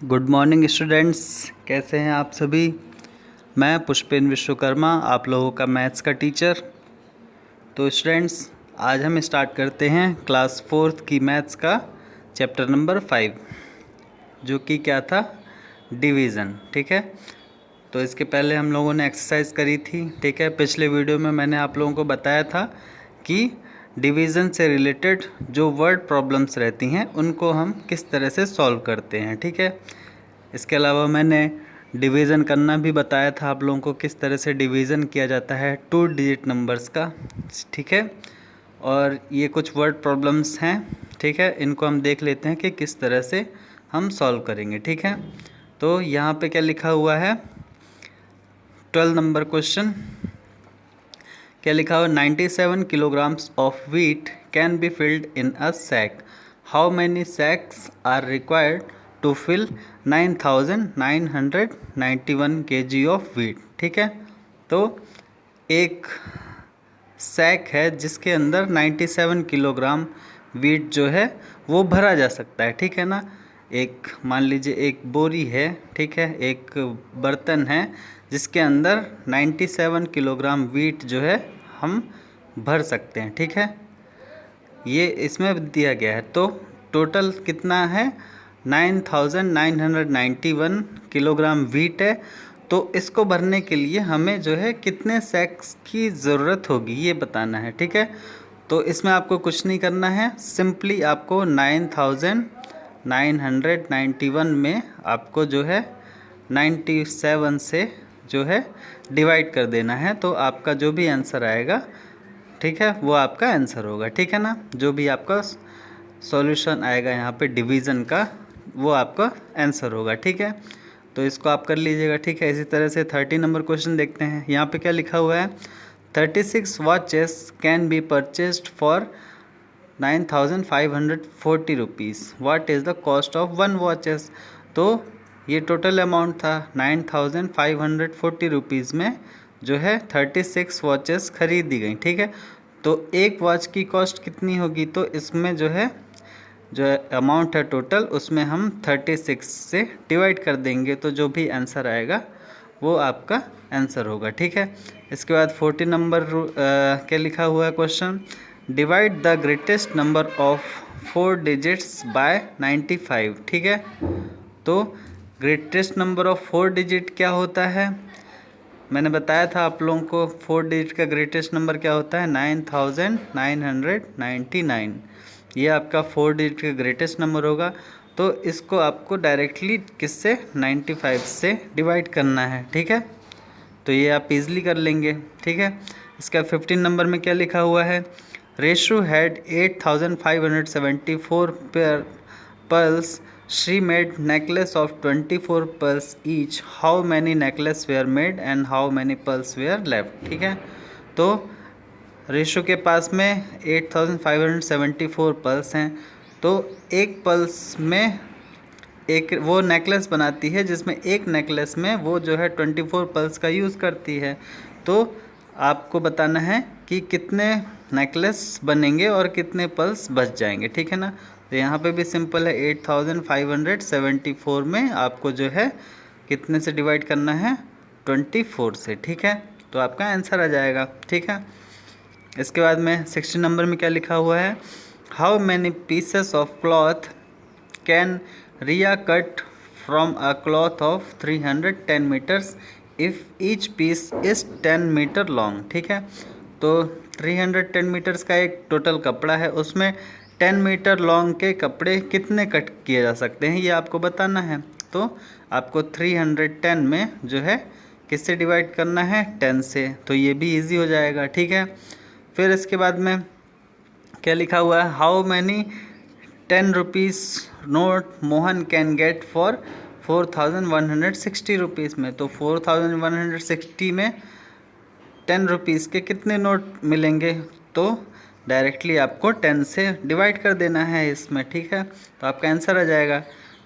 Good morning students, कैसे हैं आप सभी। मैं पुष्पेन विश्वकर्मा, आप लोगों का मैथ्स का टीचर। तो स्टूडेंट्स, आज हम स्टार्ट करते हैं क्लास 4th की मैथ्स का चैप्टर नंबर 5, जो कि क्या था, डिवीज़न। ठीक है, तो इसके पहले हम लोगों ने एक्सरसाइज करी थी। ठीक है, पिछले वीडियो में मैंने आप लोगों को बताया था कि डिवीज़न से रिलेटेड जो वर्ड प्रॉब्लम्स रहती हैं उनको हम किस तरह से सॉल्व करते हैं। ठीक है, इसके अलावा मैंने डिवीज़न करना भी बताया था आप लोगों को, किस तरह से डिवीज़न किया जाता है 2 डिजिट नंबर्स का। ठीक है, और ये कुछ वर्ड प्रॉब्लम्स हैं। ठीक है, इनको हम देख लेते हैं कि किस तरह से हम सॉल्व करेंगे। ठीक है, तो यहाँ पे क्या लिखा हुआ है, 12 नंबर क्वेश्चन क्या लिखा हुआ, 97 kilograms of wheat can be filled in a sack. How many sacks are required to fill 9991 kg of wheat। ठीक है, तो एक सैक है जिसके अंदर 97 किलोग्राम वीट जो है वो भरा जा सकता है। ठीक है ना, एक मान लीजिए एक बोरी है, ठीक है, एक बर्तन है जिसके अंदर 97 किलोग्राम वीट जो है हम भर सकते हैं। ठीक है, ये इसमें दिया गया है। तो टोटल कितना है, 9991 किलोग्राम वीट है। तो इसको भरने के लिए हमें जो है कितने सैक्स की ज़रूरत होगी ये बताना है। ठीक है, तो इसमें आपको कुछ नहीं करना है, सिंपली आपको 9991 में आपको जो है 97 से जो है डिवाइड कर देना है। तो आपका जो भी आंसर आएगा, ठीक है, वो आपका आंसर होगा। ठीक है ना, जो भी आपका सॉल्यूशन आएगा यहाँ पे डिवीज़न का, वो आपका आंसर होगा। ठीक है, तो इसको आप कर लीजिएगा। ठीक है, इसी तरह से 30 नंबर क्वेश्चन देखते हैं। यहाँ पे क्या लिखा हुआ है, 36 watches can be purchased for 9540 rupees. What is the cost of 1 watches. तो ये टोटल अमाउंट था 9540 रुपीज़ में जो है 36 वॉचेस खरीदी गई। ठीक है, तो एक वॉच की कॉस्ट कितनी होगी, तो इसमें जो है जो अमाउंट है टोटल, उसमें हम 36 से डिवाइड कर देंगे, तो जो भी आंसर आएगा वो आपका आंसर होगा। ठीक है, इसके बाद 40 नंबर क्या लिखा हुआ है question, divide the greatest number of 4 digits by 95। ठीक है, तो ग्रेटेस्ट नंबर ऑफ 4 डिजिट क्या होता है, मैंने बताया था आप लोगों को 4 डिजिट का ग्रेटेस्ट नंबर क्या होता है, 9999। ये आपका 4 डिजिट का ग्रेटेस्ट नंबर होगा। तो इसको आपको डायरेक्टली किससे, 95 से डिवाइड करना है। ठीक है, तो ये आप इजीली कर लेंगे। ठीक है, इसका 15 नंबर में क्या लिखा हुआ है, Reshu had 8574 pearls. She made necklace of 24 pearls each. How many necklace were made and how many pearls were left। ठीक है, तो रेशो के पास में 8574 पल्स हैं। तो एक पल्स में एक वो नेकलेस बनाती है जिसमें एक नेकलेस में वो जो है 24 पल्स का यूज़ करती है। तो आपको बताना है कि कितने नेकलेस बनेंगे और कितने पल्स बच जाएंगे। ठीक है ना, तो यहाँ पे भी सिंपल है, 8574 में आपको जो है कितने से डिवाइड करना है, 24 से। ठीक है, तो आपका आंसर आ जाएगा। ठीक है, इसके बाद में 60 नंबर में क्या लिखा हुआ है, how many pieces of cloth can Riya cut from a cloth of 310 metres if each piece is 10 metre long. ठीक है, तो 310 मीटर्स का एक टोटल कपड़ा है, उसमें 10 मीटर लॉन्ग के कपड़े कितने कट किए जा सकते हैं ये आपको बताना है। तो आपको 310 में जो है किससे डिवाइड करना है, 10 से, तो ये भी इजी हो जाएगा। ठीक है, फिर इसके बाद में क्या लिखा हुआ है, how many 10 rupees note Mohan can get for 4160 rupees में। तो 4160 में 10 रुपीज़ के कितने नोट मिलेंगे, तो डायरेक्टली आपको 10 से डिवाइड कर देना है इसमें। ठीक है, तो आपका आंसर आ जाएगा।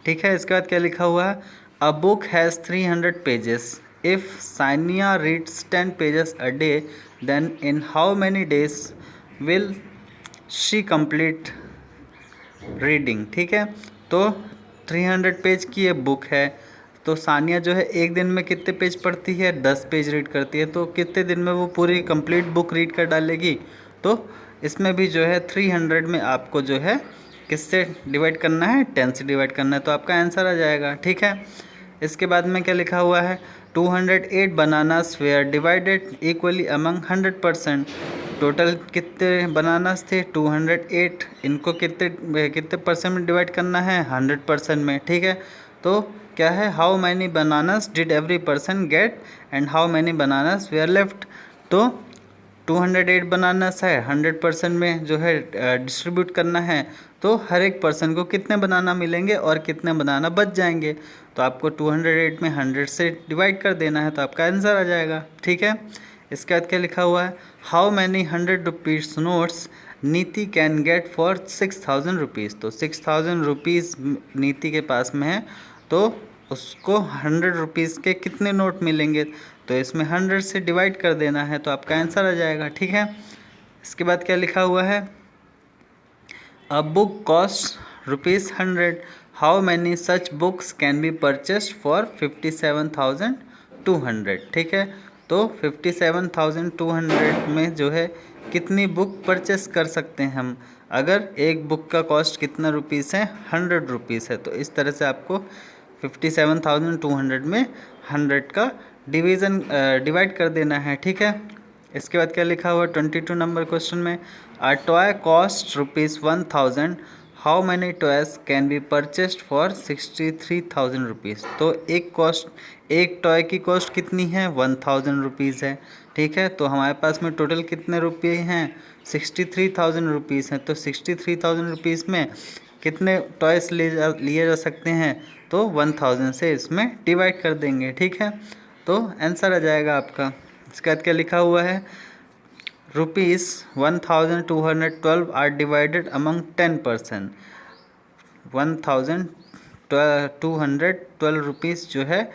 ठीक है, इसके बाद क्या लिखा हुआ है, a book has 300 pages. If Sania reads 10 pages a day then in how many days will she complete reading. ठीक है, तो 300 पेज की ये बुक है, तो सानिया जो है एक दिन में कितने पेज पढ़ती है, 10 पेज रीड करती है, तो कितने दिन में वो पूरी कंप्लीट बुक रीड कर डालेगी। तो इसमें भी जो है 300 में आपको जो है किससे डिवाइड करना है, 10 से डिवाइड करना है, तो आपका आंसर आ जाएगा। ठीक है, इसके बाद में क्या लिखा हुआ है, 208 bananas were divided equally among 100%। Total कितने बनानास थे, 208, इनको कितने कितने परसेंट में डिवाइड करना है, 100% में। ठीक है, तो क्या है, how many bananas did every person get and how many bananas where left. तो 208 बनानास है, 100% में जो है डिस्ट्रीब्यूट करना है, तो हर एक पर्सन को कितने बनाना मिलेंगे और कितने बनाना बच जाएंगे। तो आपको 208 में 100 से डिवाइड कर देना है, तो आपका आंसर आ जाएगा। ठीक है, इसके बाद क्या लिखा हुआ है, हाउ मैनी 100 रुपीज़ नोट्स नीति कैन गेट फॉर 6000 रुपीज़। तो 6000 रुपीज़ नीति के पास में है, तो उसको 100 रुपीज़ के कितने नोट मिलेंगे, तो इसमें 100 से डिवाइड कर देना है, तो आपका आंसर आ जाएगा। ठीक है, इसके बाद क्या लिखा हुआ है, a book cost ₹100, how many such books can be purchased for 57,200। ठीक है, तो 57,200 में जो है कितनी बुक परचेस कर सकते हैं हम, अगर एक बुक का कॉस्ट कितना रुपीज़ है, 100 रुपीज़ है, तो इस तरह से आपको 57,200 में 100 का डिवाइड कर देना है। ठीक है, इसके बाद क्या लिखा हुआ है 22 नंबर क्वेश्चन में, a toy cost ₹1000, how many toys can be purchased for 63,000 rupees. तो एक टॉय की कॉस्ट कितनी है, 1000 रुपीज़ है। ठीक है, तो हमारे पास में टोटल कितने रुपये हैं, 63,000 रुपीज़ हैं, तो 63,000 रुपीज़ में कितने टॉयस लिए जा सकते हैं, तो 1000 से इसमें डिवाइड कर देंगे। ठीक है, तो आंसर आ जाएगा आपका। इसके बाद क्या लिखा हुआ है, ₹1212 आर डिवाइडेड अमंग 10%। 1212 रुपीज़ जो है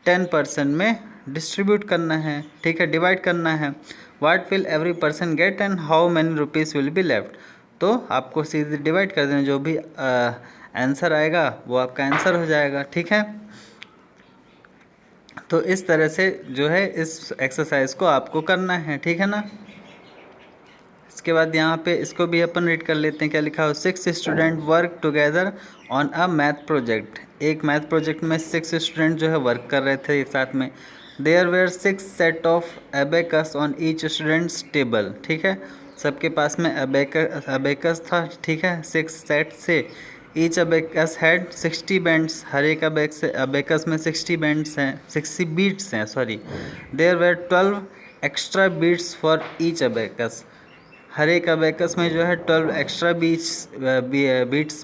10% में डिस्ट्रीब्यूट करना है। ठीक है, डिवाइड करना है। What will every person get and how many rupees will be left. तो आपको सीधे डिवाइड कर देना, जो भी आंसर आएगा वो आपका आंसर हो जाएगा। ठीक है, तो इस तरह से जो है इस एक्सरसाइज को आपको करना है। ठीक है ना, इसके बाद यहाँ पे इसको भी अपन रीड कर लेते हैं, क्या लिखा हो, 6 student work together on a math project. एक मैथ प्रोजेक्ट में 6 स्टूडेंट जो है वर्क कर रहे थे एक साथ में। There were 6 set of abacus on each students table. ठीक है, सबके पास में अबेकस था। ठीक है, 6 सेट से ईच अबेकस हैड 60 बैंड्स, हर एक अबेकस में 60 बैंड्स हैं, 60 बीट्स हैं, sorry. There were 12 extra beats for each abacus, हर एक अबेकस में जो है 12 एक्स्ट्रा बीट्स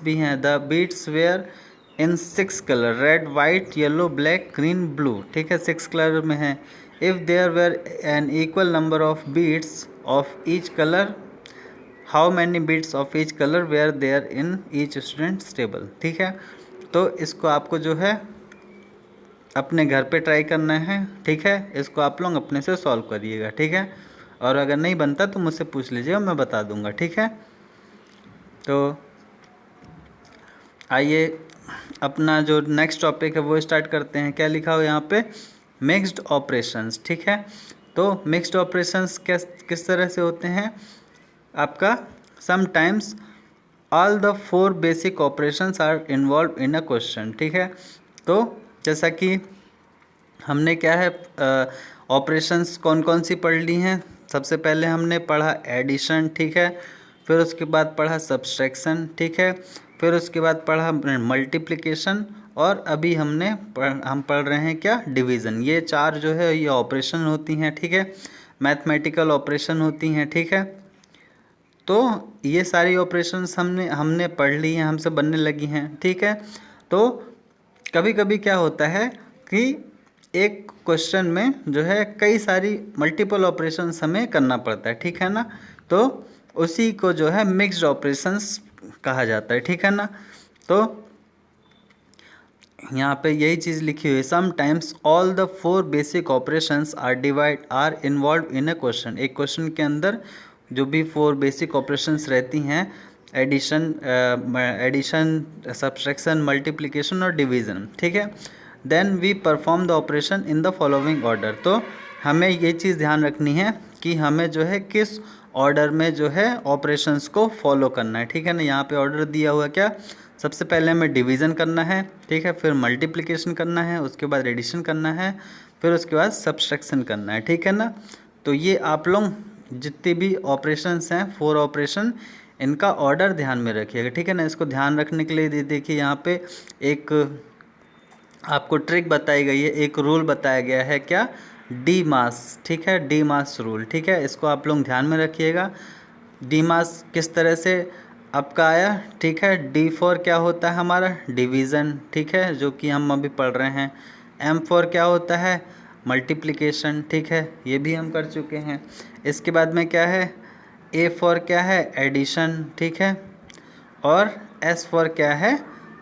भी हैं। The beads were in 6 colour, red, white, yellow, black, green, blue. ठीक है, 6 कलर में है। If there were an equal number of beads of each colour, how many beads of each colour were there in each students table. ठीक है, तो इसको आपको जो है अपने घर पे ट्राई करना है। ठीक है, इसको आप लोग अपने से सॉल्व करिएगा। ठीक है, और अगर नहीं बनता तो मुझसे पूछ लीजिएगा, मैं बता दूंगा। ठीक है, तो आइए अपना जो नेक्स्ट टॉपिक है वो स्टार्ट करते हैं। क्या लिखा हो यहाँ पे, मिक्स्ड ऑपरेशंस। ठीक है, तो मिक्स्ड ऑपरेशंस किस तरह से होते हैं आपका, sometimes all the 4 basic operations are involve in a question. ठीक है, तो जैसा कि हमने क्या है ऑपरेशंस कौन कौन सी पढ़ ली हैं। सबसे पहले हमने पढ़ा एडिशन। ठीक है, फिर उसके बाद पढ़ा सब्सट्रैक्शन। ठीक है, फिर उसके बाद पढ़ा मल्टीप्लिकेशन, और अभी हम पढ़ रहे हैं क्या, डिवीज़न। ये 4 जो है ये ऑपरेशन होती हैं। ठीक है, मैथमेटिकल ऑपरेशन होती हैं। ठीक है, तो ये सारी ऑपरेशंस हमने पढ़ ली हैं, हमसे बनने लगी हैं। ठीक है, तो कभी कभी क्या होता है कि एक क्वेश्चन में जो है कई सारी मल्टीपल ऑपरेशंस हमें करना पड़ता है। ठीक है ना, तो उसी को जो है मिक्स्ड ऑपरेशंस कहा जाता है। ठीक है ना, तो यहाँ पे यही चीज़ लिखी हुई है, sometimes all the 4 basic operations are involve in a question. एक क्वेश्चन के अंदर जो भी 4 बेसिक ऑपरेशंस रहती हैं एडिशन, सब्सट्रैक्शन, मल्टीप्लिकेशन और डिवीज़न, ठीक है। Then we perform the operation in the following order. तो हमें ये चीज़ ध्यान रखनी है कि हमें जो है किस ऑर्डर में जो है ऑपरेशंस को फॉलो करना है, ठीक है ना। यहाँ पे ऑर्डर दिया हुआ क्या, सबसे पहले हमें डिवीज़न करना है, ठीक है, फिर मल्टीप्लिकेशन करना है, उसके बाद एडिशन करना है, फिर उसके बाद सब्सट्रैक्शन करना है, ठीक है ना। तो ये आप लोग जितने भी ऑपरेशंस हैं 4 ऑपरेशन, इनका ऑर्डर ध्यान में रखिएगा, ठीक है ना। इसको ध्यान रखने के लिए देखिए यहाँ पे एक आपको ट्रिक बताई गई है, एक रूल बताया गया है, क्या, डी मास, ठीक है, डी मास रूल, ठीक है। इसको आप लोग ध्यान में रखिएगा। डी मास किस तरह से आपका आया, ठीक है। डी फॉर क्या होता है हमारा, डिवीज़न, ठीक है, जो कि हम अभी पढ़ रहे हैं। एम फॉर क्या होता है, मल्टीप्लिकेशन, ठीक है, ये भी हम कर चुके हैं। इसके बाद में क्या है, ए फॉर क्या है, एडिशन, ठीक है, और एस फॉर क्या है,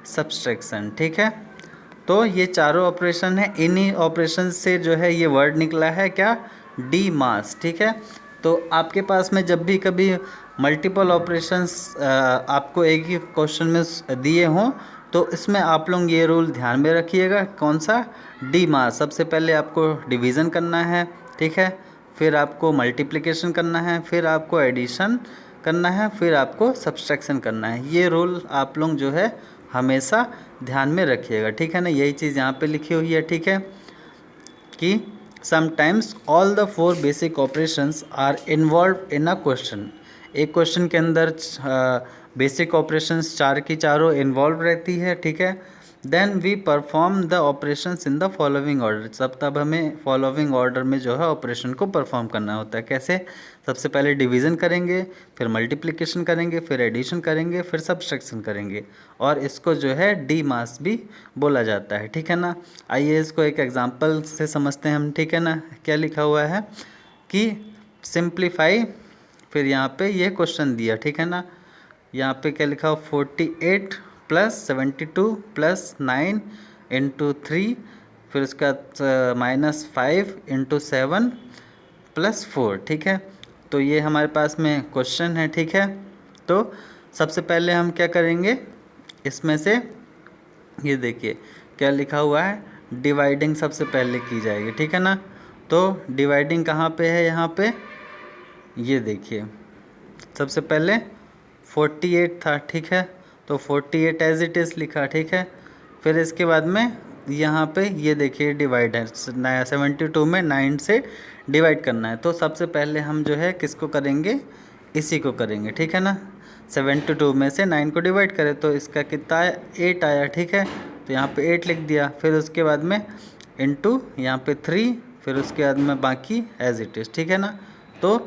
सब्सट्रैक्शन, ठीक है। तो ये चारों ऑपरेशन है, इन्हीं ऑपरेशन से जो है ये वर्ड निकला है क्या, डी मास, ठीक है। तो आपके पास में जब भी कभी मल्टीपल ऑपरेशंस आपको एक ही क्वेश्चन में दिए हों, तो इसमें आप लोग ये रूल ध्यान में रखिएगा, कौन सा, डी मास। सबसे पहले आपको डिवीज़न करना है, ठीक है, फिर आपको मल्टीप्लिकेशन करना है, फिर आपको एडिशन करना है, फिर आपको सब्सट्रैक्शन करना है। ये रूल आप लोग जो है हमेशा ध्यान में रखिएगा, ठीक है ना। यही चीज़ यहाँ पे लिखी हुई है, ठीक है, कि sometimes all the 4 basic operations are involve in a question. एक क्वेश्चन के अंदर बेसिक ऑपरेशंस 4 की चारों इन्वॉल्व रहती है, ठीक है। Then we perform the operations in the following order. तब हमें फॉलोइंग ऑर्डर में जो है ऑपरेशन को परफॉर्म करना होता है। कैसे, सबसे पहले डिवीज़न करेंगे, फिर मल्टीप्लिकेशन करेंगे, फिर एडिशन करेंगे, फिर सब्सट्रैक्शन करेंगे, और इसको जो है डी मास भी बोला जाता है, ठीक है ना। आइए इसको एक एग्जांपल से समझते हैं हम, ठीक है ना। क्या लिखा हुआ है कि सिंप्लीफाई, फिर यहाँ पे ये क्वेश्चन दिया, ठीक है ना। यहाँ पे क्या लिखा हो, 48 + 72 + 9 × 3, फिर उसका -5 × 7 + 4, ठीक है। तो ये हमारे पास में क्वेश्चन है, ठीक है। तो सबसे पहले हम क्या करेंगे, इसमें से ये देखिए क्या लिखा हुआ है, डिवाइडिंग सबसे पहले की जाएगी, ठीक है ना। तो डिवाइडिंग कहाँ पे है, यहाँ पे ये देखिए, सबसे पहले 48 था, ठीक है, तो 48 एज इट इज़ लिखा, ठीक है। फिर इसके बाद में यहाँ पे ये देखिए डिवाइड है, नया 72 में 9 से डिवाइड करना है। तो सबसे पहले हम जो है किसको करेंगे, इसी को करेंगे, ठीक है ना। 72 में से 9 को डिवाइड करें तो इसका कितना आया, 8 आया, ठीक है। तो यहाँ पे 8 लिख दिया, फिर उसके बाद में इंटू यहाँ पे 3, फिर उसके बाद में बाकी एज इट इज़, ठीक है ना। तो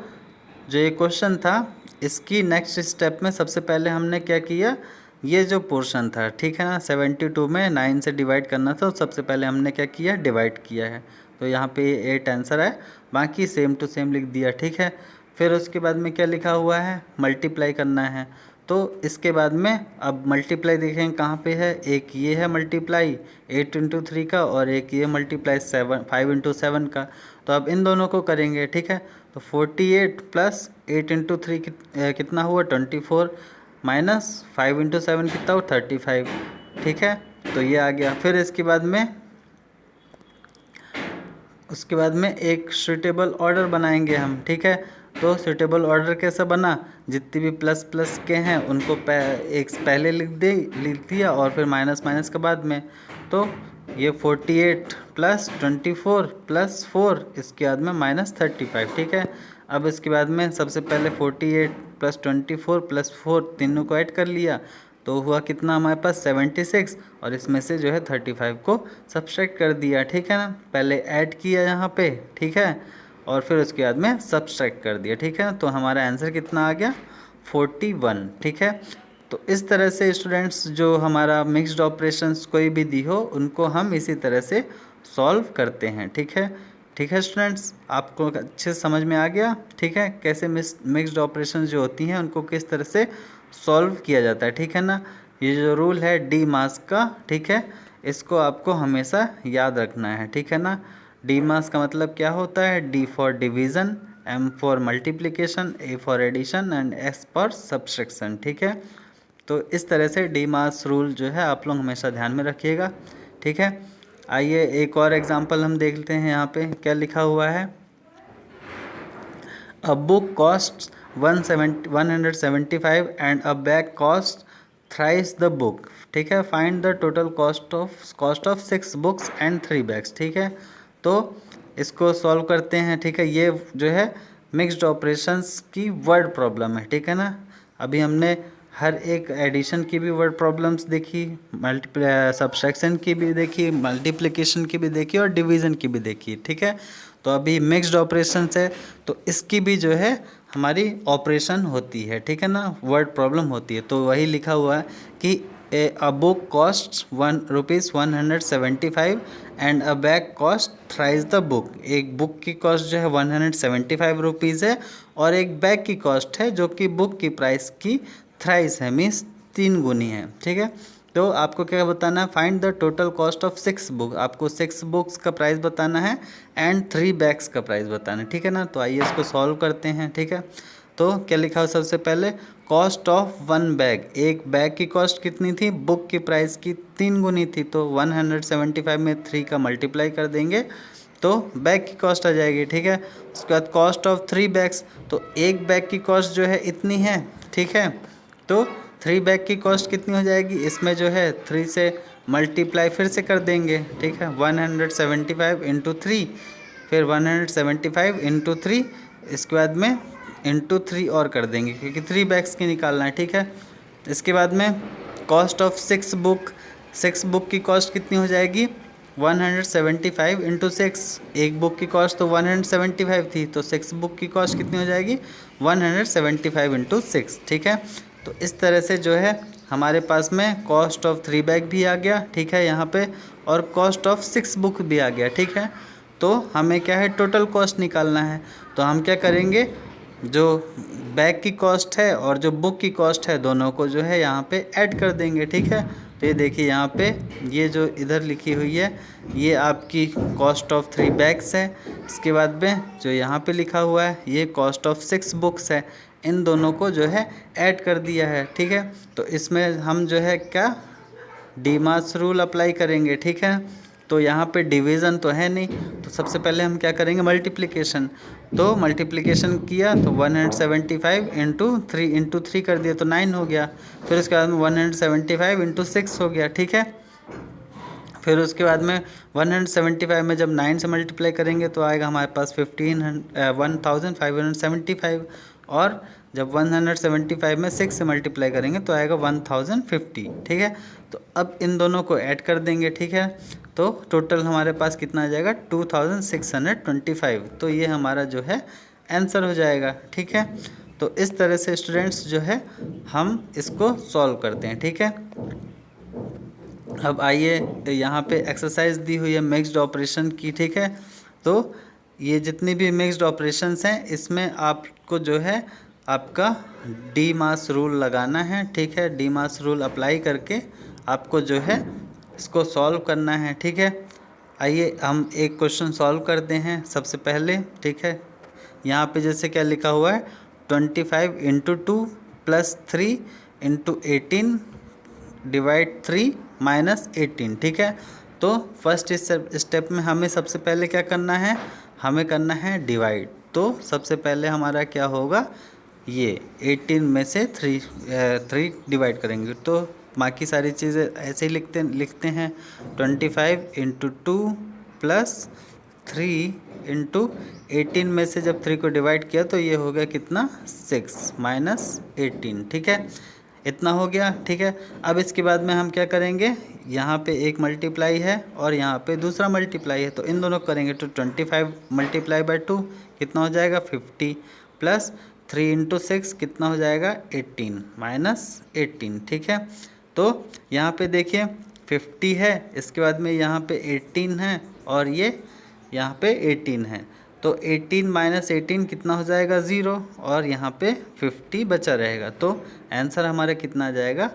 जो ये क्वेश्चन था, इसकी नेक्स्ट स्टेप में सबसे पहले हमने क्या किया, ये जो पोर्शन था, ठीक है ना, 72 में 9 से डिवाइड करना था, तो सबसे पहले हमने क्या किया, डिवाइड किया है। तो यहाँ पे 8 आंसर है, बाकी सेम टू सेम लिख दिया, ठीक है। फिर उसके बाद में क्या लिखा हुआ है, मल्टीप्लाई करना है। तो इसके बाद में अब मल्टीप्लाई देखें कहाँ पे है, एक ये है मल्टीप्लाई 8 × 3 का, और एक ये मल्टीप्लाई 5 × 7 का। तो अब इन दोनों को करेंगे, ठीक है। तो 48 + 8 × 3 कितना हुआ, 24, -5 × 7 कितना हुआ, 35, ठीक है। तो ये आ गया। फिर इसके बाद में उसके बाद में एक सूटेबल ऑर्डर बनाएंगे हम, ठीक है। तो सूटेबल ऑर्डर कैसे बना, जितने भी प्लस प्लस के हैं उनको एक पहले लिख दिया, और फिर माइनस माइनस के बाद में। तो ये 48 + 24 + 4, इसके बाद में -35, ठीक है। अब इसके बाद में सबसे पहले 48 + 24 + 4 तीनों को ऐड कर लिया, तो हुआ कितना हमारे पास 76, और इसमें से जो है 35 को सब्सट्रैक्ट कर दिया, ठीक है ना। पहले ऐड किया यहाँ पे, ठीक है, और फिर उसके बाद में सब्सट्रैक्ट कर दिया, ठीक है। तो हमारा आंसर कितना आ गया, 41, ठीक है। तो इस तरह से स्टूडेंट्स जो हमारा मिक्स्ड ऑपरेशंस कोई भी दी हो, उनको हम इसी तरह से सॉल्व करते हैं, ठीक है। ठीक है स्टूडेंट्स, आपको अच्छे से समझ में आ गया, ठीक है, कैसे मिक्स्ड ऑपरेशंस जो होती हैं उनको किस तरह से सॉल्व किया जाता है, ठीक है ना। ये जो रूल है डी मास का, ठीक है, इसको आपको हमेशा याद रखना है, ठीक है ना। डी मास का मतलब क्या होता है, D for division, M for multiplication, A for addition and S for subtraction, ठीक है। तो इस तरह से डीमास रूल जो है आप लोग हमेशा ध्यान में रखिएगा, ठीक है। आइए एक और एग्जांपल हम देख लेते हैं। यहाँ पे क्या लिखा हुआ है, a book cost 175 and a bag cost thrice the book, ठीक है। Find the total cost of 6 books and 3 bags, ठीक है। तो इसको सॉल्व करते हैं, ठीक है। ये जो है मिक्स्ड ऑपरेशंस की वर्ड प्रॉब्लम है, ठीक है ना। अभी हमने हर एक एडिशन की भी वर्ड प्रॉब्लम्स देखी, सब्सट्रैक्शन की भी देखी, मल्टीप्लिकेशन की भी देखी और डिवीज़न की भी देखी, ठीक है। तो अभी मिक्स्ड ऑपरेशंस है, तो इसकी भी जो है हमारी ऑपरेशन होती है, ठीक है ना, वर्ड प्रॉब्लम होती है। तो वही लिखा हुआ है कि a book cost ₹175 and a bag cost thrice the book. एक बुक की कॉस्ट जो है 175 रुपीज़ है और एक बैग की कॉस्ट है जो कि बुक की प्राइस की थ्राइस है, मीन्स 3 गुनी है, ठीक है। तो आपको क्या बताना है, find the total cost of 6 book. आपको 6 बुक्स का प्राइस बताना है एंड 3 बैग्स का प्राइस बताना है, ठीक है ना। तो आइए इसको सॉल्व करते हैं, ठीक है। तो क्या लिखा हो, सबसे पहले कॉस्ट ऑफ 1 बैग, एक बैग की कॉस्ट कितनी थी, बुक की प्राइस की 3 गुनी थी। तो 175 में 3 का मल्टीप्लाई कर देंगे तो बैग की कॉस्ट आ जाएगी, ठीक है। उसके बाद कॉस्ट ऑफ 3 बैग्स, तो एक बैग की कॉस्ट जो है इतनी है, ठीक है। तो 3 बैग की कॉस्ट कितनी हो जाएगी, इसमें जो है 3 से मल्टीप्लाई फिर से कर देंगे, ठीक है। 175 इंटू 3, फिर 175 इंटू 3, इसके बाद में इंटू 3 और कर देंगे क्योंकि 3 बैग्स की निकालना है, ठीक है। इसके बाद में कॉस्ट ऑफ 6 बुक की कॉस्ट कितनी हो जाएगी, 175 इंटू 6। एक बुक की कॉस्ट तो 175 थी, तो 6 बुक की कॉस्ट कितनी हो जाएगी, 175 इंटू 6, ठीक है। तो इस तरह से जो है हमारे पास में कॉस्ट ऑफ 3 बैग भी आ गया, ठीक है यहाँ पे, और कॉस्ट ऑफ 6 बुक भी आ गया, ठीक है। तो हमें क्या है, टोटल कॉस्ट निकालना है। तो हम क्या करेंगे, जो बैग की कॉस्ट है और जो बुक की कॉस्ट है दोनों को जो है यहाँ पे ऐड कर देंगे, ठीक है। तो ये देखिए यहाँ पे ये जो इधर लिखी हुई है ये आपकी कॉस्ट ऑफ 3 बैग्स है। इसके बाद में जो यहाँ पे लिखा हुआ है ये कॉस्ट ऑफ 6 बुक्स है। इन दोनों को जो है ऐड कर दिया है, ठीक है। तो इसमें हम जो है क्या, डीमास रूल अप्लाई करेंगे, ठीक है। तो यहाँ पे डिवीज़न तो है नहीं, तो सबसे पहले हम क्या करेंगे, मल्टीप्लिकेशन। तो मल्टीप्लिकेशन किया तो 175 इंटू 3 कर दिया तो 9 हो गया। फिर उसके बाद में 175 इंटू 6 हो गया, ठीक है। फिर उसके बाद में 175 में जब 9 से मल्टीप्लाई करेंगे तो आएगा हमारे पास 1575, और जब 175 में 6 से मल्टीप्लाई करेंगे तो आएगा 1050, ठीक है। तो अब इन दोनों को ऐड कर देंगे, ठीक है। तो टोटल हमारे पास कितना आ जाएगा, 2625। तो ये हमारा जो है आंसर हो जाएगा, ठीक है। तो इस तरह से स्टूडेंट्स जो है हम इसको सॉल्व करते हैं, ठीक है। अब आइए यहाँ पे एक्सरसाइज दी हुई है मिक्स्ड ऑपरेशन की, ठीक है। तो ये जितनी भी मिक्स्ड ऑपरेशंस हैं इसमें आपको जो है आपका डीमास रूल लगाना है, ठीक है। डीमास रूल अप्लाई करके आपको जो है इसको सॉल्व करना है, ठीक है। आइए हम एक क्वेश्चन सॉल्व करते हैं सबसे पहले, ठीक है। यहाँ पे जैसे क्या लिखा हुआ है, 25 into 2 plus 3 into 18 divide 3 minus 18, ठीक है। तो फर्स्ट स्टेप में हमें सबसे पहले क्या करना है, हमें करना है डिवाइड। तो सबसे पहले हमारा क्या होगा, ये 18 में से 3 डिवाइड करेंगे तो बाकी सारी चीज़ें ऐसे ही लिखते हैं। 25 इंटू 2 प्लस 3 इंटू 18 में से जब 3 को डिवाइड किया तो ये हो गया कितना, 6 माइनस 18, ठीक है। इतना हो गया, ठीक है। अब इसके बाद में हम क्या करेंगे, यहाँ पे एक मल्टीप्लाई है और यहाँ पे दूसरा मल्टीप्लाई है, तो इन दोनों करेंगे तो 25 मल्टीप्लाई बाय 2 कितना हो जाएगा, 50, प्लस 3 इंटू 6 कितना हो जाएगा, 18 माइनस 18, ठीक है। तो यहाँ पे देखिए 50 है, इसके बाद में यहाँ पे 18 है और ये यहाँ पे 18 है। तो 18 माइनस 18 कितना हो जाएगा, 0, और यहाँ पे 50 बचा रहेगा। तो आंसर हमारा कितना आ जाएगा,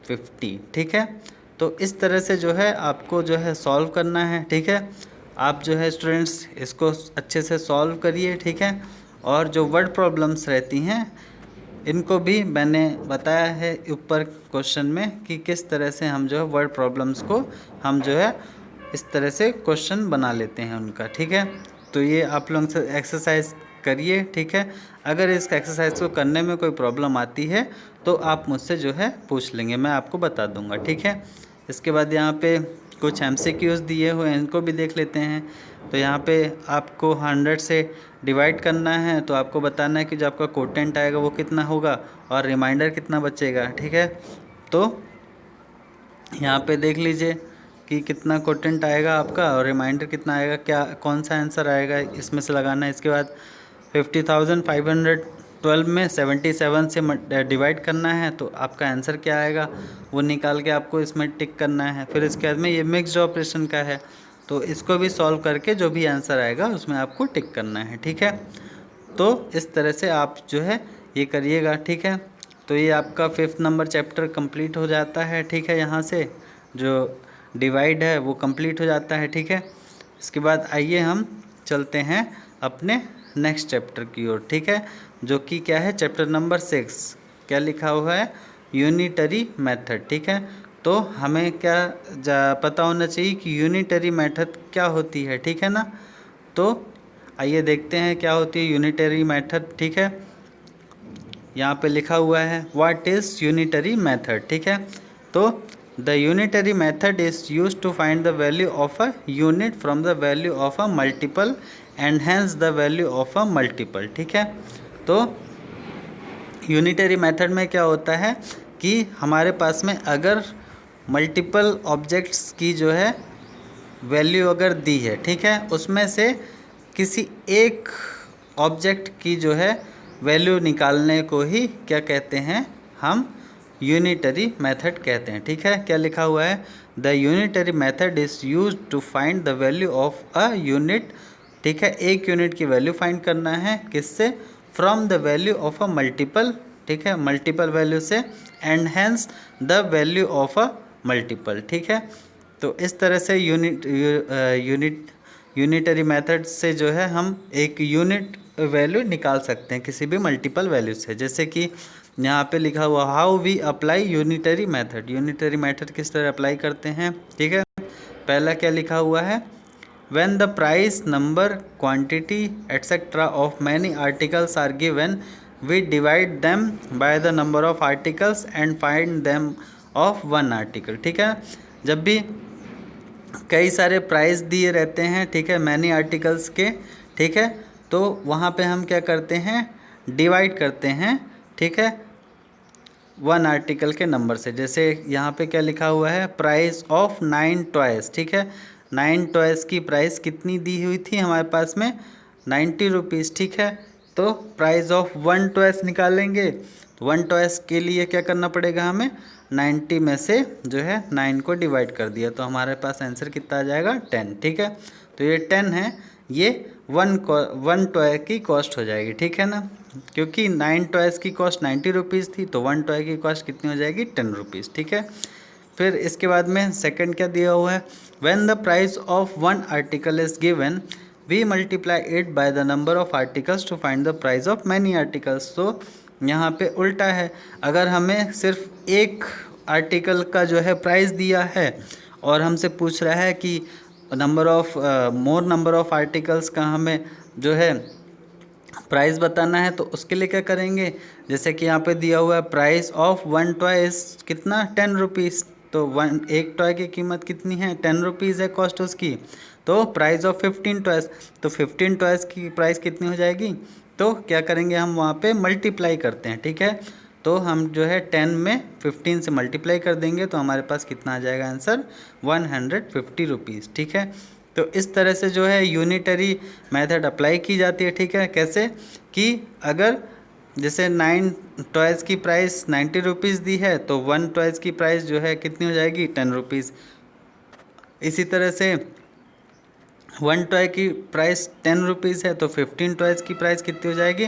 50, ठीक है। तो इस तरह से जो है आपको जो है सॉल्व करना है, ठीक है। आप जो है स्टूडेंट्स इसको अच्छे से सॉल्व करिए, ठीक है। और जो वर्ड प्रॉब्लम्स रहती हैं इनको भी मैंने बताया है ऊपर क्वेश्चन में कि किस तरह से हम जो है वर्ड प्रॉब्लम्स को हम जो है इस तरह से क्वेश्चन बना लेते हैं उनका, ठीक है। तो ये आप लोग से एक्सरसाइज करिए, ठीक है। अगर इस एक्सरसाइज को करने में कोई प्रॉब्लम आती है तो आप मुझसे जो है पूछ लेंगे, मैं आपको बता दूंगा, ठीक है। इसके बाद यहाँ पे कुछ MCQs दिए हुए हैं, इनको भी देख लेते हैं। तो यहाँ पे आपको 100 से डिवाइड करना है, तो आपको बताना है कि जो आपका कोटेंट आएगा वो कितना होगा और रिमाइंडर कितना बचेगा, ठीक है। तो यहाँ पे देख लीजिए कि कितना कोटेंट आएगा आपका और रिमाइंडर कितना आएगा, क्या कौन सा आंसर आएगा इसमें से लगाना है। इसके बाद 50,512 में 77 से डिवाइड करना है, तो आपका आंसर क्या आएगा वो निकाल के आपको इसमें टिक करना है। फिर इसके बाद में ये मिक्स्ड ऑपरेशन का है, तो इसको भी सॉल्व करके जो भी आंसर आएगा उसमें आपको टिक करना है, ठीक है। तो इस तरह से आप जो है ये करिएगा, ठीक है। तो ये आपका 5th नंबर चैप्टर कंप्लीट हो जाता है, ठीक है। यहाँ से जो डिवाइड है वो कंप्लीट हो जाता है, ठीक है। इसके बाद आइए हम चलते हैं अपने नेक्स्ट चैप्टर की ओर, ठीक है, जो कि क्या है चैप्टर नंबर 6। क्या लिखा हुआ है, यूनिटरी मेथड, ठीक है। तो हमें क्या पता होना चाहिए कि यूनिटरी मेथड क्या होती है, ठीक है ना। तो आइए देखते हैं क्या होती है यूनिटरी मेथड, ठीक है। यहाँ पे लिखा हुआ है व्हाट इज़ यूनिटरी मेथड, ठीक है। तो the unitary method is use to find the value of a unit from the value of a multiple and hence the value of a multiple, ठीक है। तो यूनिटरी मेथड में क्या होता है कि हमारे पास में अगर मल्टीपल ऑब्जेक्ट्स की जो है वैल्यू अगर दी है, ठीक है, उसमें से किसी एक ऑब्जेक्ट की जो है वैल्यू निकालने को ही क्या कहते हैं, हम यूनिटरी मेथड कहते हैं, ठीक है। क्या लिखा हुआ है, the unitary method is use to find the value of a unit, ठीक है। एक यूनिट की वैल्यू फाइंड करना है किससे, from the value of a multiple, ठीक है, मल्टीपल वैल्यू से, and hence the value of a multiple, ठीक है। तो इस तरह से यूनिटरी मेथड से जो है हम एक यूनिट वैल्यू निकाल सकते हैं किसी भी मल्टीपल वैल्यू से। जैसे कि यहाँ पे लिखा हुआ how we apply unitary method, unitary method किस तरह अप्लाई करते हैं, ठीक है। पहला क्या लिखा हुआ है, when the price, number, quantity etc of many articles are given, we divide them by the number of articles and find them of one article, ठीक है। जब भी कई सारे प्राइस दिए रहते हैं, ठीक है, मैनी आर्टिकल्स के, ठीक है, तो वहाँ पे हम क्या करते हैं, डिवाइड करते हैं, ठीक है, वन आर्टिकल के नंबर से। जैसे यहाँ पे क्या लिखा हुआ है, प्राइस ऑफ 9 टॉयज़, ठीक है। 9 टॉयज़ की प्राइस कितनी दी हुई थी हमारे पास में, 90 रुपीज़, ठीक है। तो प्राइस ऑफ 1 टॉयज़ निकालेंगे, तो 1 टॉयज़ के लिए क्या करना पड़ेगा हमें, 90 में से जो है 9 को डिवाइड कर दिया, तो हमारे पास आंसर कितना आ जाएगा, 10, ठीक है। तो ये 10 है, ये वन टॉय की कॉस्ट हो जाएगी, ठीक है ना, क्योंकि 9 टॉयज़ की कॉस्ट 90 रुपीज़ थी, तो 1 टॉय की कॉस्ट कितनी हो जाएगी, 10 रुपीज़, ठीक है। फिर इसके बाद में सेकंड क्या दिया हुआ है, when the price of 1 article is given we multiply it by the number of articles to find the price of many articles. तो यहाँ पे उल्टा है, अगर हमें सिर्फ एक आर्टिकल का जो है प्राइस दिया है और हमसे पूछ रहा है कि मोर नंबर ऑफ आर्टिकल्स का हमें जो है प्राइस बताना है, तो उसके लिए क्या करेंगे, जैसे कि यहाँ पे दिया हुआ है प्राइस ऑफ 1 टॉय इस कितना, 10 रुपीज़, तो एक टॉय की कीमत कितनी है, 10 रुपीज़ है कॉस्ट उसकी। तो प्राइस ऑफ 15 टॉयज़, तो 15 टॉयज़ की प्राइस कितनी हो जाएगी, तो क्या करेंगे हम वहाँ पे मल्टीप्लाई करते हैं, ठीक है। तो हम जो है 10 में 15 से मल्टीप्लाई कर देंगे, तो हमारे पास कितना आ जाएगा आंसर, 150 रुपीज़, ठीक है। तो इस तरह से जो है यूनिटरी मेथड अप्लाई की जाती है, ठीक है। कैसे कि अगर जैसे 9 टॉयज़ की प्राइस 90 रुपीज़ दी है, तो 1 टॉयज़ की प्राइस जो है कितनी हो जाएगी, 10 रुपीज़। इसी तरह से 1 टॉय की प्राइस 10 रुपीज़ है, तो 15 टॉयज़ की प्राइस कितनी हो जाएगी,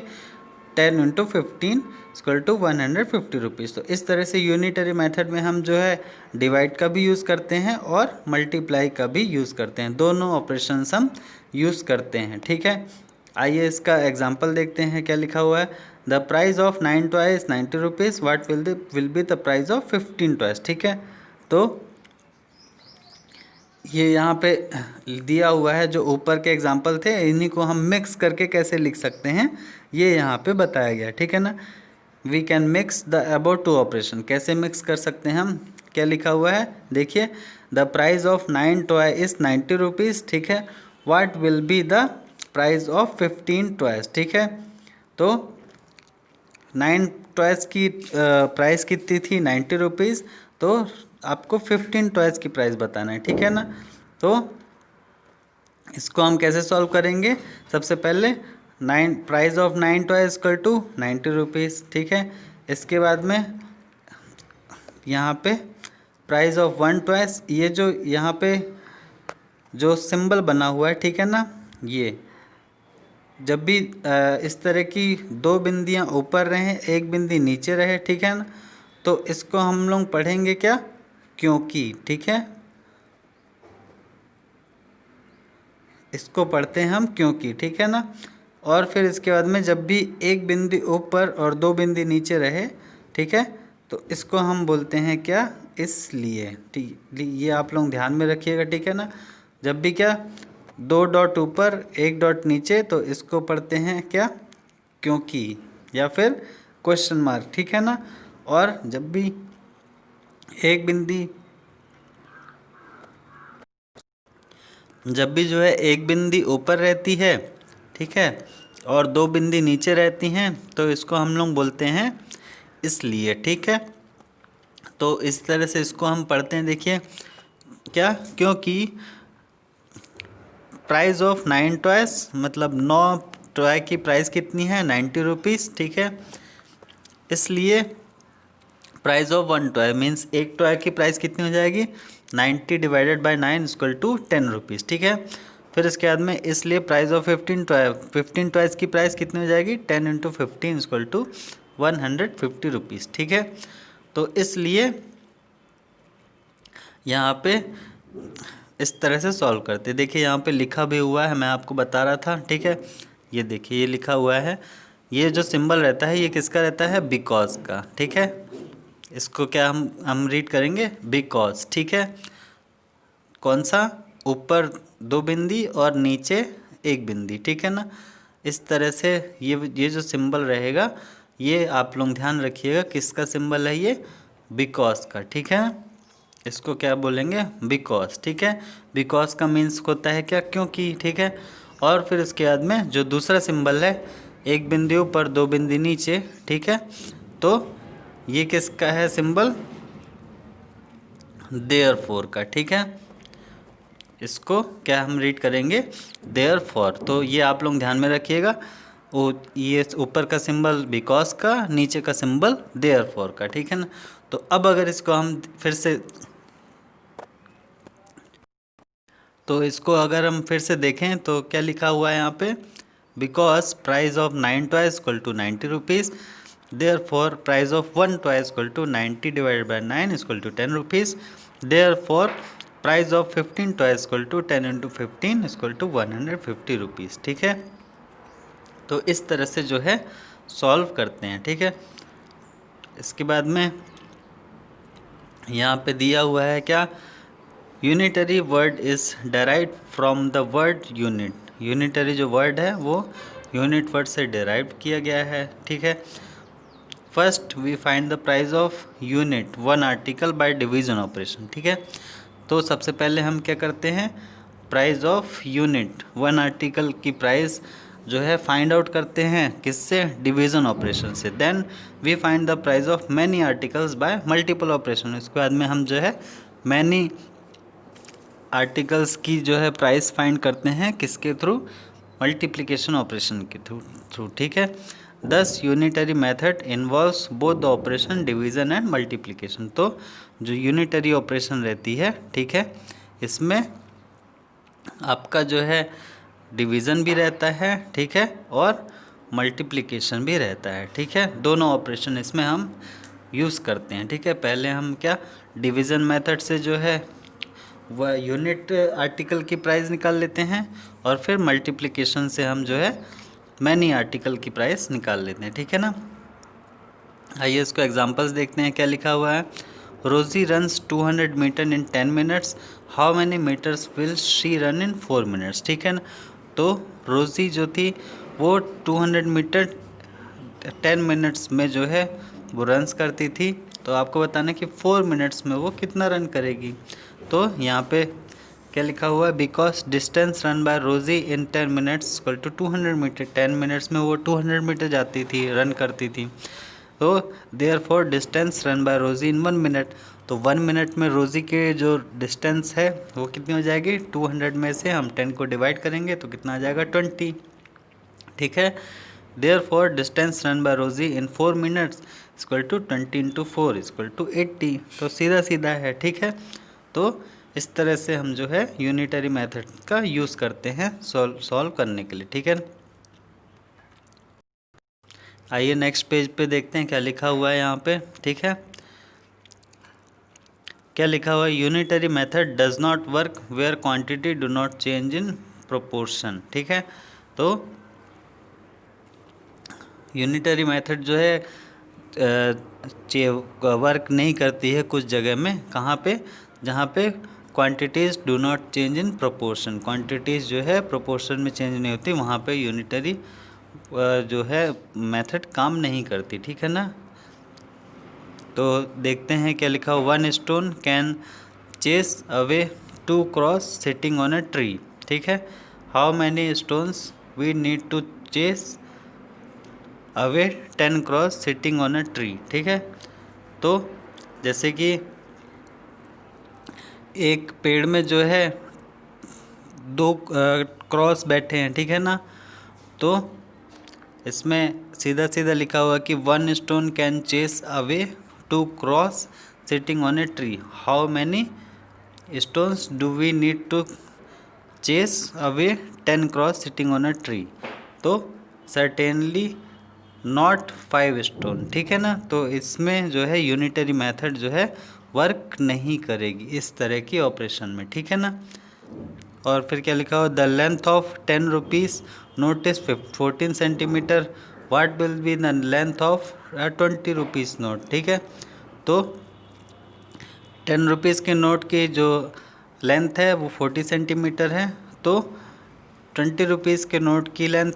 10 × 15 = 150 रुपीज़। तो इस तरह से यूनिटरी मेथड में हम जो है डिवाइड का भी यूज़ करते हैं और मल्टीप्लाई का भी यूज़ करते हैं, दोनों ऑपरेशंस हम यूज़ करते हैं, ठीक है। आइए इसका एग्जाम्पल देखते हैं क्या लिखा हुआ है। The price of 9 toys 90 rupees, what will be the price of 15 toys. ठीक है, तो ये यहाँ पे दिया हुआ है, जो ऊपर के एग्जाम्पल थे इन्हीं को हम मिक्स करके कैसे लिख सकते हैं ये यहाँ पे बताया गया। ठीक है ना, we can mix the about two operation. कैसे मिक्स कर सकते हैं हम, क्या लिखा हुआ है देखिए, the price of 9 toy is 90 rupees. ठीक है, what will be the price of 15 toys. ठीक है, तो 9 टॉयज़ की प्राइस कितनी थी 90 रुपीज़, तो आपको 15 टॉयज़ की प्राइस बताना है। ठीक है ना, तो इसको हम कैसे सॉल्व करेंगे, सबसे पहले price of 9 toys equal to 90 rupees. ठीक है, इसके बाद में यहाँ पे प्राइस ऑफ 1 टॉयज़, ये जो यहाँ पे जो सिंबल बना हुआ है, ठीक है ना, ये जब भी इस तरह की 2 बिंदियाँ ऊपर रहें, 1 बिंदी नीचे रहे, ठीक है ना, तो इसको हम लोग पढ़ेंगे क्या, क्योंकि। ठीक है, इसको पढ़ते हैं हम क्योंकि। ठीक है ना, और फिर इसके बाद में जब भी 1 बिंदी ऊपर और 2 बिंदी नीचे रहे, ठीक है, तो इसको हम बोलते हैं क्या, इसलिए। ठीक, ये आप लोग ध्यान में रखिएगा। ठीक है ना, जब भी क्या 2 डॉट ऊपर 1 डॉट नीचे, तो इसको पढ़ते हैं क्या, क्योंकि, या फिर क्वेश्चन मार्क। ठीक है ना, और जब भी एक बिंदी जब भी जो है 1 बिंदी ऊपर रहती है, ठीक है, और 2 बिंदी नीचे रहती हैं, तो इसको हम लोग बोलते हैं इसलिए। ठीक है, तो इस तरह से इसको हम पढ़ते हैं। देखिए क्या, क्योंकि प्राइस ऑफ 9 टॉयस, मतलब 9 टॉय की प्राइस कितनी है 90 रुपीज़। ठीक है, इसलिए price of 1 toy means 1 toy की प्राइस कितनी हो जाएगी 90 divided by 9 equal to 10 rupees. ठीक है, फिर इसके बाद में इसलिए प्राइस ऑफ 15 टॉयज़ की प्राइस कितनी हो जाएगी 10 इंटू 15 इक्वल टू 150 रुपीज़। ठीक है, तो इसलिए यहाँ पे इस तरह से सॉल्व करते। देखिए यहाँ पे लिखा भी हुआ है, मैं आपको बता रहा था। ठीक है, ये देखिए ये लिखा हुआ है, ये जो सिंबल रहता है ये किसका रहता है, बिकॉज का। ठीक है, इसको क्या हम रीड करेंगे बिकॉज। ठीक है, कौन सा, ऊपर 2 बिंदी और नीचे 1 बिंदी। ठीक है ना, इस तरह से ये जो सिंबल रहेगा, ये आप लोग ध्यान रखिएगा किसका सिंबल है, ये बिकॉज का। ठीक है, इसको क्या बोलेंगे, बिकॉज। ठीक है, बिकॉज का मीन्स होता है क्या, क्योंकि। ठीक है, और फिर इसके बाद में जो दूसरा सिंबल है 1 बिंदी ऊपर 2 बिंदी नीचे, ठीक है, तो ये किसका है सिंबल, देयरफॉर का। ठीक है, इसको क्या हम रीड करेंगे देयरफॉर। तो ये आप लोग ध्यान में रखिएगा, वो ये ऊपर का सिंबल बिकॉज का, नीचे का सिंबल देयरफॉर का। ठीक है ना, तो अब अगर इसको हम फिर से देखें तो क्या लिखा हुआ है यहाँ पे, because price of 9 toys equal to 90 rupees, therefore price of 1 toy equal to 90 divided by 9 equal to 10 rupees, therefore price of 15 toys equal to 10 into 15 equal to 150 rupees. ठीक है, तो इस तरह से जो है सॉल्व करते हैं। ठीक है, इसके बाद में यहाँ पे दिया हुआ है क्या, unitary word is derived from the word unit. Unitary जो वर्ड है वो यूनिट वर्ड से डेराइव किया गया है। ठीक है, first we find the price of unit 1 article by division operation. ठीक है, तो सबसे पहले हम क्या करते हैं, प्राइस ऑफ यूनिट 1 आर्टिकल की प्राइस जो है फाइंड आउट करते हैं किससे, डिवीज़न ऑपरेशन से। Then we find the price of many articles by multiple operation. इसके बाद में हम जो है मैनी आर्टिकल्स की जो है प्राइस फाइंड करते हैं किसके थ्रू, मल्टीप्लिकेशन ऑपरेशन के थ्रू। ठीक है, दस unitary method involves both the operation division and multiplication. तो जो यूनिटरी ऑपरेशन रहती है, ठीक है, इसमें आपका जो है डिवीज़न भी रहता है, ठीक है, और मल्टीप्लिकेशन भी रहता है। ठीक है, दोनों ऑपरेशन इसमें हम यूज़ करते हैं। ठीक है, पहले हम क्या डिवीज़न मेथड से जो है वह यूनिट आर्टिकल की प्राइस निकाल लेते हैं, और फिर मल्टीप्लिकेशन से हम जो है मैनी आर्टिकल की प्राइस निकाल लेते हैं, ठीक है ना। आइए इसको एग्जांपल्स देखते हैं क्या लिखा हुआ है। Rosie runs 200 metre in 10 minutes, how many metres will she run in 4 minutes, ठीक है ना। तो रोजी जो थी वो 200 मीटर 10 मिनट्स में जो है वो रन्स करती थी, तो आपको बताना कि 4 मिनट्स में वो कितना रन करेगी। तो यहाँ पे क्या लिखा हुआ है, because distance run by Rosie in 10 minutes equal to 200 metre, 10 minutes में वो 200 मीटर जाती थी, रन करती थी। तो therefore distance run by Rosie in 1 minute, तो 1 मिनट में रोजी के जो डिस्टेंस है वो कितनी हो जाएगी, 200 में से हम 10 को डिवाइड करेंगे तो कितना आ जाएगा 20, ठीक है। Therefore distance run by Rosie in 4 minutes equal to 20 into 4 equal to 80, तो सीधा सीधा है, ठीक है। तो इस तरह से हम जो है यूनिटरी मेथड का यूज़ करते हैं सॉल्व करने के लिए, ठीक है। आइए नेक्स्ट पेज पे देखते हैं क्या लिखा हुआ है यहाँ पे, ठीक है। क्या लिखा हुआ है, unitary method does not work where quantity do not change in proportion, ठीक है। तो यूनिटरी मेथड जो है वर्क नहीं करती है कुछ जगह में, कहाँ पे, जहाँ पे quantities do not change in proportion, quantities जो है प्रोपोर्शन में चेंज नहीं होती, वहाँ पे यूनिटरी जो है मेथड काम नहीं करती, ठीक है ना। तो देखते हैं क्या लिखा हुआ, 1 stone can chase away 2 crows sitting on a tree, ठीक है। How many stones we need to chase away 10 crows sitting on a tree, ठीक है। तो जैसे कि एक पेड़ में जो है 2 क्रॉस बैठे हैं, ठीक है ना। तो इसमें सीधा सीधा लिखा हुआ कि 1 stone can chase away 2 crows sitting on a tree, how many stones do we need to chase away 10 crows sitting on a tree, तो सर्टेनली नॉट 5 स्टोन, ठीक है ना। तो इसमें जो है यूनिटरी मेथड जो है वर्क नहीं करेगी इस तरह की ऑपरेशन में, ठीक है ना। और फिर क्या लिखा हो, the length of 10 rupees note is 14 centimetre, what will be the length of 20 rupees note, ठीक है। तो 10 रुपीज़ के नोट की जो लेंथ है वो 40 सेंटीमीटर है, तो 20 रुपीज़ के नोट की लेंथ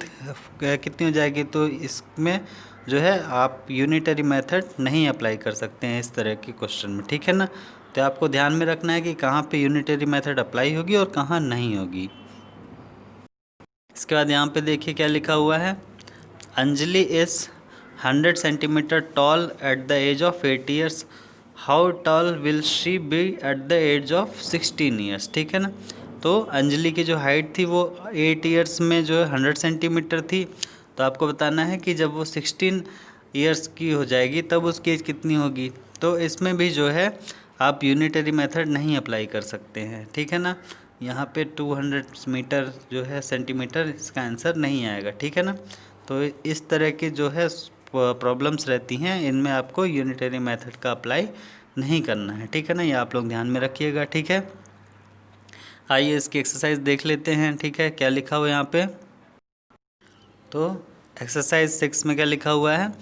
कितनी हो जाएगी। तो इसमें जो है आप यूनिटरी मेथड नहीं अप्लाई कर सकते हैं इस तरह के क्वेश्चन में, ठीक है ना। तो आपको ध्यान में रखना है कि कहाँ पे यूनिटरी मेथड अप्लाई होगी और कहाँ नहीं होगी। इसके बाद यहाँ पे देखिए क्या लिखा हुआ है, Anjali is 100 centimetre tall at the age of 8 years, how tall will she be at the age of 16 years, ठीक है ना। तो अंजलि की जो हाइट थी वो 8 ईयर्स में जो है 100 सेंटीमीटर थी, तो आपको बताना है कि जब वो 16 ईयर्स की हो जाएगी तब उसकी एज कितनी होगी। तो इसमें भी जो है आप यूनिटरी मेथड नहीं अप्लाई कर सकते हैं, ठीक है ना। यहाँ पे 200 मीटर जो है सेंटीमीटर इसका आंसर नहीं आएगा, ठीक है ना। तो इस तरह की जो है प्रॉब्लम्स रहती हैं, इनमें आपको यूनिटरी मेथड का अप्लाई नहीं करना है, ठीक है ना। ये आप लोग ध्यान में रखिएगा, ठीक है। आइए इसकी एक्सरसाइज देख लेते हैं, ठीक है। क्या लिखा हुआ है यहाँ पे, तो एक्सरसाइज 6 में क्या लिखा हुआ है,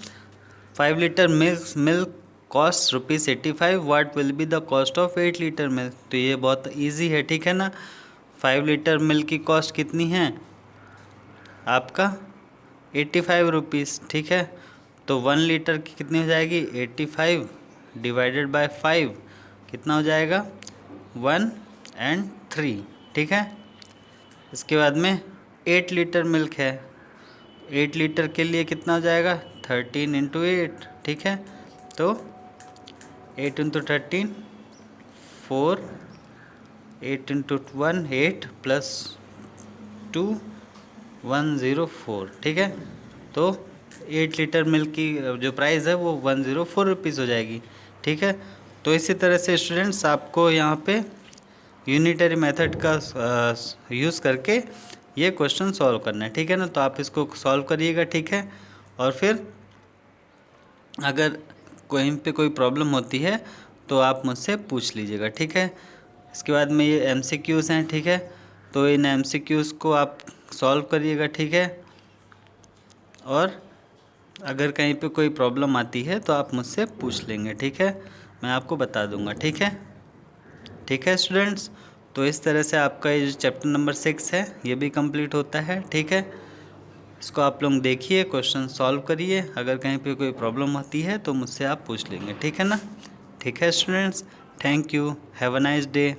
5 litre milk cost ₹85, what will be the cost of 8 litre milk. तो ये बहुत इजी है, ठीक है ना। 5 लीटर मिल्क की कॉस्ट कितनी है आपका 85 रुपीज़, ठीक है। तो 1 लीटर की कितनी हो जाएगी 85 डिवाइडेड बाय 5 कितना हो जाएगा 1 और 3, ठीक है। इसके बाद में 8 लीटर मिल्क है, 8 लीटर के लिए कितना हो जाएगा 13 इंटू 8, ठीक है। तो 8 इंटू 13 4, 8 इंटू 1 8 प्लस 2 104, ठीक है। तो 8 लीटर मिल्क की जो प्राइस है वो 104 रुपीज़ हो जाएगी, ठीक है। तो इसी तरह से स्टूडेंट्स आपको यहाँ पे यूनिटरी मेथड का यूज़ करके ये क्वेश्चन सॉल्व करना है, ठीक है ना। तो आप इसको सॉल्व करिएगा, ठीक है। और फिर अगर कहीं पे कोई प्रॉब्लम होती है तो आप मुझसे पूछ लीजिएगा, ठीक है। इसके बाद में ये MCQs हैं, ठीक है। तो इन MCQs को आप सॉल्व करिएगा, ठीक है। और अगर कहीं पे कोई प्रॉब्लम आती है तो आप मुझसे पूछ लेंगे, ठीक है, मैं आपको बता दूंगा, ठीक है। ठीक है स्टूडेंट्स, तो इस तरह से आपका ये जो चैप्टर नंबर 6 है ये भी कंप्लीट होता है, ठीक है। इसको आप लोग देखिए, क्वेश्चन सॉल्व करिए, अगर कहीं पे कोई प्रॉब्लम आती है तो मुझसे आप पूछ लेंगे, ठीक है ना। ठीक है students, thank you, have a nice day.